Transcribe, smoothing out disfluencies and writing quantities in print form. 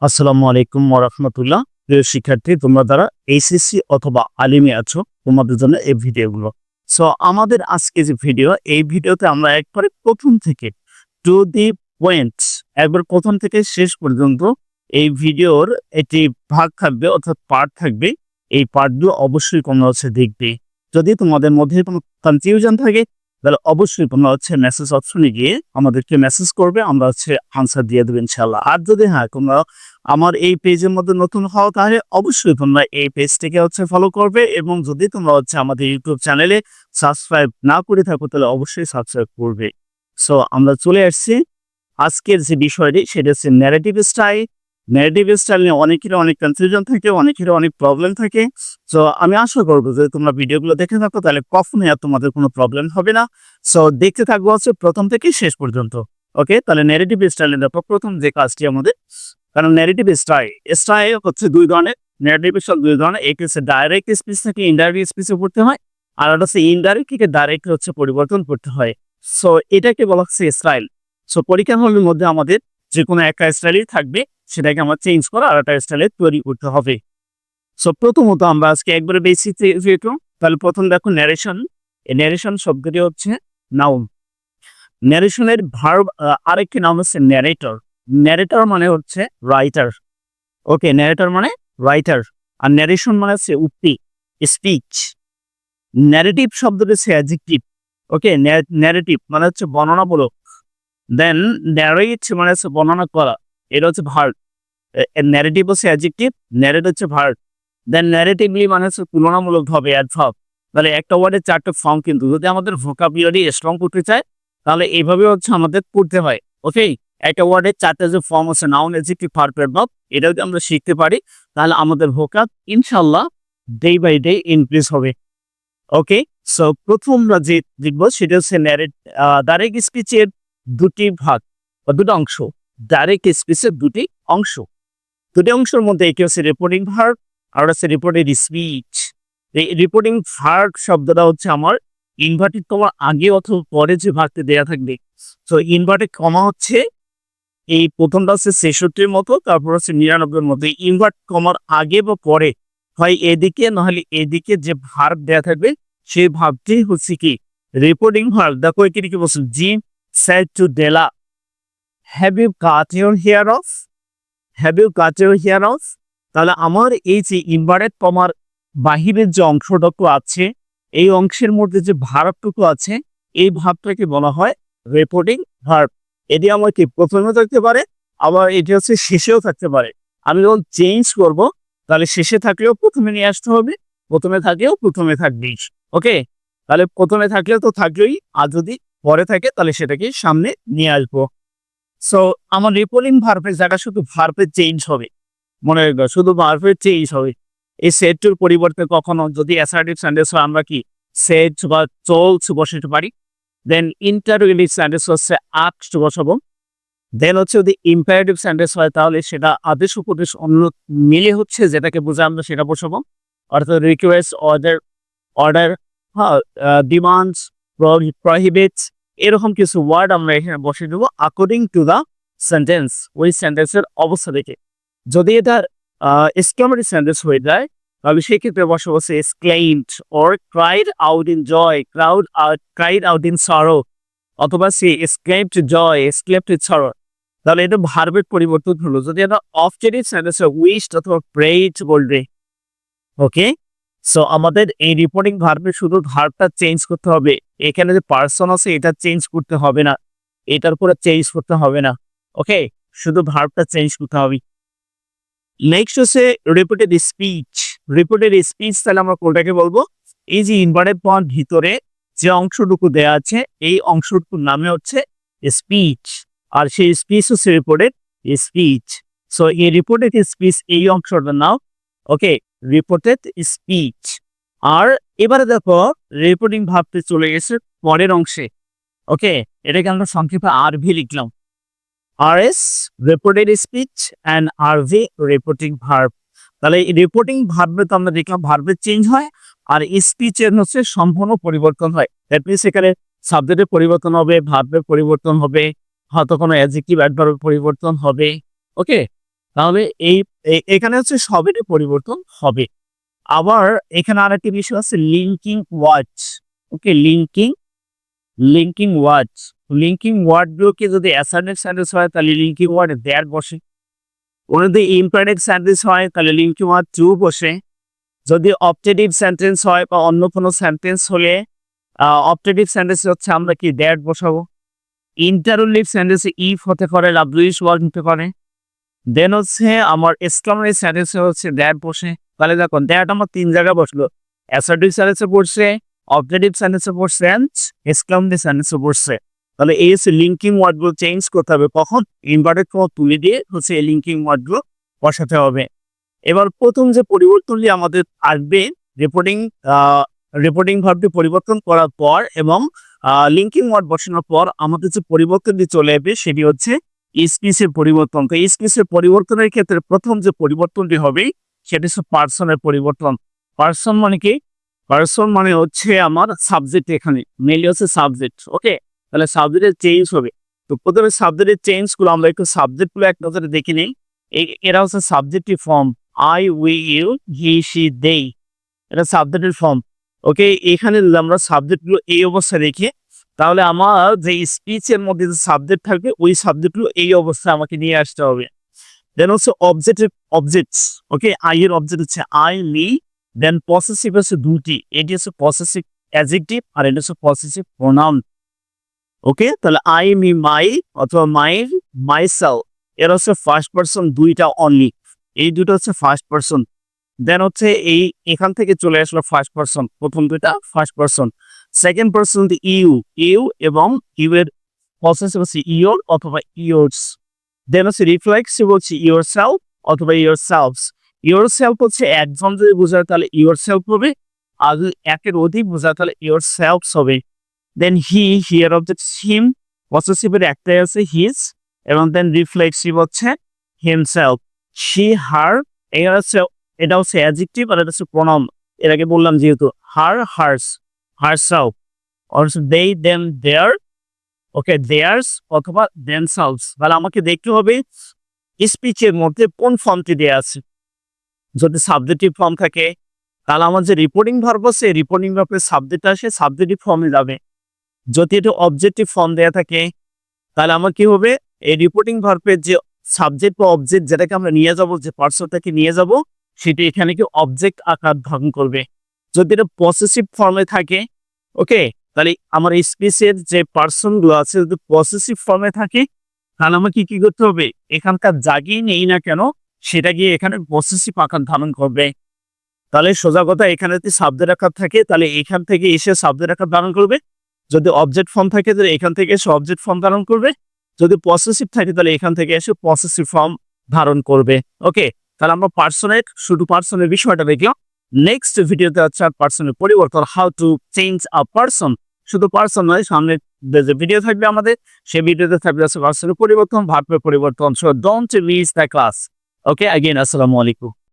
আসসালামু আলাইকুম ওয়া রাহমাতুল্লাহ। প্রিয় শিক্ষার্থী, তোমরা যারা এইচএসসি অথবা আলিমে আছো, তোমাদের জন্য এই ভিডিওগুলো। সো আমাদের আজকে যে ভিডিও, এই ভিডিওতে আমরা একবারে প্রথম থেকে টু দি পয়েন্ট, একবার প্রথম থেকে শেষ পর্যন্ত এই ভিডিওর একটি ভাগ থাকবে অর্থাৎ পার্ট থাকবে। এই পার্টগুলো অবশ্যই তোমরা দেখবে। যদি তোমাদের মধ্যে কোনো কনফিউশন থাকে তাহলে অবশ্যই তোমরা মেসেজ অপশনে গিয়ে আমাদেরকে মেসেজ করবে, আমরা আনসার দিয়ে দেবো ইনশাআল্লাহ। আর যদি তোমরা আমার এই পেজের মধ্যে নতুন হও তাহলে অবশ্যই তোমরা এই পেজটিকে ফলো করবে, এবং যদি তোমরা আমাদের ইউটিউব চ্যানেলে সাবস্ক্রাইব না করে থাকো তাহলে অবশ্যই সাবস্ক্রাইব করবে। সো আমরা চলে আসছি আজকের যে বিষয়টি, সেটা হচ্ছে ন্যারেটিভ স্টাইল। ন্যারেটিভ স্টাইল নিয়ে অনেকেরই অনেক কনফিউশন থাকে, অনেকেরই অনেক প্রবলেম থাকে। সো আমি আশা করবো যে তোমরা ভিডিওগুলো দেখে থাকো তাহলে কখনোই আর তোমাদের কোনো প্রবলেম হবে না। সো দেখতে থাকবো প্রথম থেকে শেষ পর্যন্ত। ওকে, তাহলে ন্যারেটিভ স্টাইলের দেখো প্রথম যে কাজটি আমাদের, কারণ ন্যারেটিভ স্টাইল হচ্ছে দুই ধরনের। ন্যারেটিভ স্টাইল দুই ধরনের, একটি হচ্ছে ডাইরেক্ট স্পিচ থেকে ইনডাইরেক্ট স্পিচে পড়তে হয়, আর একটা হচ্ছে ইনডাইরেক্ট থেকে ডাইরেক্ট পরিবর্তন করতে হয়। সো এটাকে বলা হচ্ছে স্টাইল। সো পরীক্ষা হলের মধ্যে আমাদের যে কোনো একটা স্টাইলই থাকবে, সেটাকে আমার চেঞ্জ করা আর একটা স্টাইলে তৈরি করতে হবে। সো প্রথমত আমরা আজকে একবারে বেসিক যেহেতু, তাহলে প্রথম দেখো ন্যারেশন। এই ন্যারেশন শব্দটি হচ্ছে নাউন। ন্যারেশনের ভার্ব আরেকটি নাম হচ্ছে ন্যারেটর। ন্যারেটর মানে হচ্ছে রাইটার। ওকে, ন্যারেটর মানে রাইটার, আর ন্যারেশন মানে হচ্ছে উক্তি, স্পিচ। ন্যারেটিভ শব্দটি হচ্ছে অ্যাডজেক্টিভ। ওকে, ন্যারেটিভ মানে হচ্ছে বর্ণনামূলক। দেন ন্যারেট মানে হচ্ছে বর্ণনা করা, এটা হচ্ছে ভার্ব। ন্যারেটিভ হচ্ছে অ্যাডজেক্টিভ, ন্যারেট হচ্ছে ভার্ব। দেন ন্যারেটিভলি মানে হচ্ছে তুলনামূলকভাবে অ্যাডভার্ব। তাহলে একটা ওয়ার্ডের চারটে ফর্ম, কিন্তু যদি আমাদের ভোকাবুলারি স্ট্রং করতে চায় তাহলে এইভাবে আমাদের পড়তে হয়। ওকে, একটা ওয়ার্ডের চারটে যে ফর্ম আছে, নাউন, অ্যাডজেক্টিভ, ভার্ব, অ্যাডভার্ব, এটা যদি আমরা শিখতে পারি তাহলে আমাদের ভোকাব ইনশাআল্লাহ ডে বাই ডে ইনক্রিজ হবে। ওকে, সো প্রথম আমরা যে দেখবো সেটা হচ্ছে ডাইরেক্ট স্পিচের দুটি ভাগ বা দুটো অংশ। ডাইরেক্ট স্পিচের দুটি অংশ, দুটি অংশের মধ্যে একটি হচ্ছে রিপোর্টিং ভার্ব আর হচ্ছে রিপোর্টেড স্পিচ। এই রিপোর্টিং ভার্ব শব্দটা আমার ইনভার্টেড কমার আগে অথবা পরে যে ভার্বটি দেয়া থাকবে। তো ইনভার্টেড কমা এই প্রথমটা হচ্ছে ৬৬-র মতো, তারপর হচ্ছে ৯৯-এর মতো। ইনভার্ট কমার আগে বা পরে হয় এদিকে নাহলে এদিকে যে ভার্ব দেয়া থাকবে সেই ভার্বটি হচ্ছে কি রিপোর্টিং ভার্ব। দেখো এখানে কি বলছে, Jim said to Della, have you cut your hair off, have you cut your hair off. তাহলে আমার এই যে ইনভার্টেড কমার বাহিরের যে অংশটুকু আছে, এই অংশের মধ্যে যে ভার্বটুকু আছে, এই ভার্বটাকে বলা হয় রিপোর্টিং ভার্ব। এটি আমার কি প্রথমেও থাকতে পারে, আবার এটি শেষেও থাকতে পারে। আমি যখন চেঞ্জ করব তাহলে শেষে থাকলেও প্রথমে নিয়ে আসতে হবে, প্রথমে থাকলেও প্রথমে থাকবেই। ওকে, তাহলে প্রথমে থাকলে তো থাকলেই, আর যদি পরে থাকে তাহলে সেটাকে সামনে নিয়ে আসবো। সো আমার রিপোর্টিং ভার্বের জায়গা শুধু ভার্বের চেঞ্জ হবে, মনে রাখবে শুধু ভার্বের চেঞ্জ হবে। এই সেড টুর পরিবর্তে কখনো যদি অ্যাসার্টিভ সেন্টেন্স হয় আমরা কি সেড বা চলস বসাতে পারি। দেন ইন্টারোগেটিভ সেন্টেন্স হচ্ছে আস্কড বসাবো। দেন যদি ইম্পারেটিভ সেন্টেন্স হয় তাহলে সেটা আদেশ উপদেশ অন্য মিলে যেটাকে বোঝায় আমরা সেটা বসাবো। অর্থাৎ রিকোয়েস্ট, অর্ডার, অর্ডার, ডিমান্ডস, প্রহিবিটস, এরকম কিছু ওয়ার্ড আমরা এখানে বসিয়ে দেবো অ্যাকর্ডিং টু দ্য সেন্টেন্স, ওই সেন্টেন্সের অবস্থা দেখে। যদি এটা এক্সক্লেমেটরি সেন্টেন্স হয়ে যায় তাহলে সেক্ষেত্রে বসে বসে exclaimed or cried out in joy, cried out in sorrow, অথবা সে এক্সক্লেইমড জয়, এক্সক্লেইমড সরো। তাহলে এটা ভার্বের পরিবর্তন হলো। যদি এটা অবজেক্টিভ সেন্টেন্স হয় উইশড অথবা প্রেইড বলবে। ওকে, সো আমাদের এই রিপোর্টিং ভার্বে শুধু ভার্বটা চেঞ্জ করতে হবে। এখানে যে পার্সন আছে এটা চেঞ্জ করতে হবে না, এটার উপরে চেঞ্জ করতে হবে না। ওকে, শুধু ভার্বটা চেঞ্জ করতে হবে। নেক্সট হচ্ছে রিপোর্টেড স্পিচ। রিপোর্টেড স্পিচ তাহলে আমরা কোনটাকে বলবো, এই যে ইনভার্টেড কমার ভিতরে যে অংশটুকু দেয়া আছে এই অংশটুকুর নামে হচ্ছে স্পিচ, আর সেই স্পিচ হচ্ছে রিপোর্টেড স্পিচ। সো এই রিপোর্টেড স্পিচ এই অংশটার নাম ওকে রিপোর্টেড স্পিচ। আর এবারে দেখো রিপোর্টিং ভার্বটি চলে গেছে পরের অংশে। ওকে, এটাকে আমরা সংক্ষেপে আরভি লিখলাম, RS reported speech and RV reporting verb. তাহলে এই রিপোর্টিং ভার্বে তো আমরা দেখলাম ভার্বের চেঞ্জ হয়, আর স্পিচের সম্পূর্ণ পরিবর্তন হয়। দ্যাট মিনস এখানে সাবজেক্টের পরিবর্তন হবে, ভার্বের পরিবর্তন হবে, হয়তো কোনো অ্যাডজেক্টিভ অ্যাডভার্বের পরিবর্তন হবে। ওকে, তাহলে এখানে হচ্ছে সবেরই পরিবর্তন হবে। আবার এখানে আরেকটি বিষয় আছে লিঙ্কিং ওয়ার্ড। ওকে, লিঙ্কিং ওয়ার্ড। লিঙ্কিং ওয়ার্ডগুলোকে যদি অ্যাসার্টিভ সেন্টেন্স হয় তাহলে লিঙ্কিং ওয়ার্ড দ্যাট বসে। যদি ইম্পারেটিভ সেন্টেন্স হয় তাহলে লিঙ্কিং ওয়ার্ড টু বসে। যদি অবজেক্টিভ সেন্টেন্স হয় বা অন্য কোনো সেন্টেন্স হলে অবজেক্টিভ সেন্টেন্স হচ্ছে আমরা কি দ্যাট বসাবো। ইন্টারোগেটিভ সেন্টেন্সে ইফ হতে পারে, ডাব্লিউএইচ ওয়ার্ড হতে পারে। দেন হচ্ছে আমার এক্সক্লামেটরি সেন্টেন্সে হচ্ছে দ্যাট বসে। তাহলে দেখো দ্যাট আমার 3 জায়গায় বসলো, অ্যাসার্টিভ সেন্টেন্সে পড়ছে, অবজেক্টিভ সেন্টেন্সে পড়ছে এন্ড এক্সক্লামেটরি সেন্টেন্সে পড়ছে। তাহলে এই হচ্ছে লিঙ্কিং ওয়ার্ডগুলো চেঞ্জ করতে হবে কখন, ইনভার্টেড কমা তুলে দিয়ে হচ্ছে এই লিঙ্কিং ওয়ার্ডগুলো বসাতে হবে। এবার প্রথম যে পরিবর্তনটি আমাদের আসবে রিপোর্টিং ভার্বটি পরিবর্তন করার পর এবং লিঙ্কিং ওয়ার্ড বসানোর পর আমাদের যে পরিবর্তনটি চলে আসবে সেটি হচ্ছে স্পিচের পরিবর্তন। তো স্পিচের পরিবর্তনের ক্ষেত্রে প্রথম যে পরিবর্তনটি হবে সেটি হচ্ছে পার্সনের পরিবর্তন। পার্সন মানে কি? পার্সন মানে হচ্ছে আমার সাবজেক্ট, এখানে মেইনলি হচ্ছে সাবজেক্ট। ওকে, তাহলে সাবজেক্টের চেঞ্জ হবে। তো প্রথমে সাবজেক্টের চেঞ্জগুলো আমরা একটু সাবজেক্টগুলো এক নজরে দেখে নিই। এরা হচ্ছে subjective form, I, we, you, he, she, they, এটা সাবজেক্টের ফর্ম। ওকে, এখানে যদি আমরা সাবজেক্টগুলো এই অবস্থায় রেখে তাহলে আমার যে স্পিচের মধ্যে যে সাবজেক্ট থাকবে ওই সাবজেক্টগুলো এই অবস্থায় আমাকে নিয়ে আসতে হবে। দেন হচ্ছে অবজেক্টস। ওকে, আই এর অবজেক্ট হচ্ছে আই, মি। দেন পসেসিভ হচ্ছে দুটি, এটি হচ্ছে পসেসিভ অ্যাডজেক্টিভ আর এটা হচ্ছে পসেসিভ প্রোনাউন। ওকে, তাহলে আই, মি, মাই অথবা মাইসেলফ এর হচ্ছে ফার্স্ট পারসন দুইটা অনলি, এই দুটো হচ্ছে ফার্স্ট পারসন। দেন হচ্ছে এখান থেকে চলে আসলো ফার্স্ট পারসন, প্রথম দুইটা first person. Second person you এবং ইউ এর পসেসিভ হচ্ছে ইওর অথবা ইয়োরস। দেন হচ্ছে রিফ্লেক্সিভ হচ্ছে ইয়োর সেলফ অথবা ইয়োর সেলফস। ইয়োর সেলফ হচ্ছে একজন যদি বোঝায় তাহলে ইয়োর সেলফ হবে, আর যদি একের অধিক বোঝায় তাহলে ইয়োর সেলফস হবে। দেন হিয়ার অবজেক্ট হিম, পসেসিভের একটাই আছে হিজ, এবং দেন রিফ্লেক্সিভ হচ্ছে হিমসেলফ, শি, হার। এটা হচ্ছে অ্যাডজেক্টিভ আর এটা হচ্ছে প্রোনাউন। এর আগে বললাম যেহেতু her, hers, herself, or they, them, their. Okay, theirs অথবা দেমসেলভস। তাহলে আমাকে দেখতে হবে স্পিচের মধ্যে কোন ফর্মটি দেওয়া আছে। যদি সাবজেক্টিভ ফর্ম থাকে তাহলে আমার যে রিপোর্টিং ভার্ব আছে রিপোর্টিং ভার্বের সাবজেক্ট আসে সাবজেক্টিভ ফর্মে যাবে। যদি এটা অবজেক্টিভ ফর্ম দেওয়া থাকে তাহলে আমার কি হবে, এই রিপোর্টিং ভার্বের যে সাবজেক্ট বা অবজেক্ট যেটাকে আমরা নিয়ে যাব, যে পার্সনটাকে নিয়ে যাব, সেটি এখানে কি অবজেক্ট আকার ধারণ করবে। যদি এটা পসেসিভ ফর্মে থাকে, ওকে, তাহলে আমার স্পিচের যে পার্সনগুলো আছে যদি পসেসিভ ফর্মে থাকে তাহলে আমাকে কি করতে হবে, এখানকার জাগিয়ে নেই না কেন সেটা গিয়ে এখানে পসেসিভ আকার ধারণ করবে। তাহলে সোজা কথা, এখানে যদি সাবজেক্ট আকার থাকে তাহলে এখান থেকে এসে সাবজেক্ট আকার ধারণ করবে। যদি অবজেক্ট ফর্ম থাকে তাহলে এখান থেকে এসে অবজেক্ট ফর্ম ধারণ করবে। যদি পসেসিভ থাকে তাহলে এখান থেকে এসে পসেসিভ ফর্ম ধারণ করবে। ওকে, তাহলে আমরা শুধু পার্সনের বিষয়টা দেখলাম। নেক্সট ভিডিওতে হচ্ছে পার্সনের পরিবর্তন, how to change a person. শুধু পার্সন নয়, সামনে যে ভিডিও থাকবে আমাদের সেই ভিডিওতে থাকবে হচ্ছে পার্সনের পরিবর্তন, ভার্বের পরিবর্তন। So don't miss the class. Okay, again আসসালামু আলাইকুম।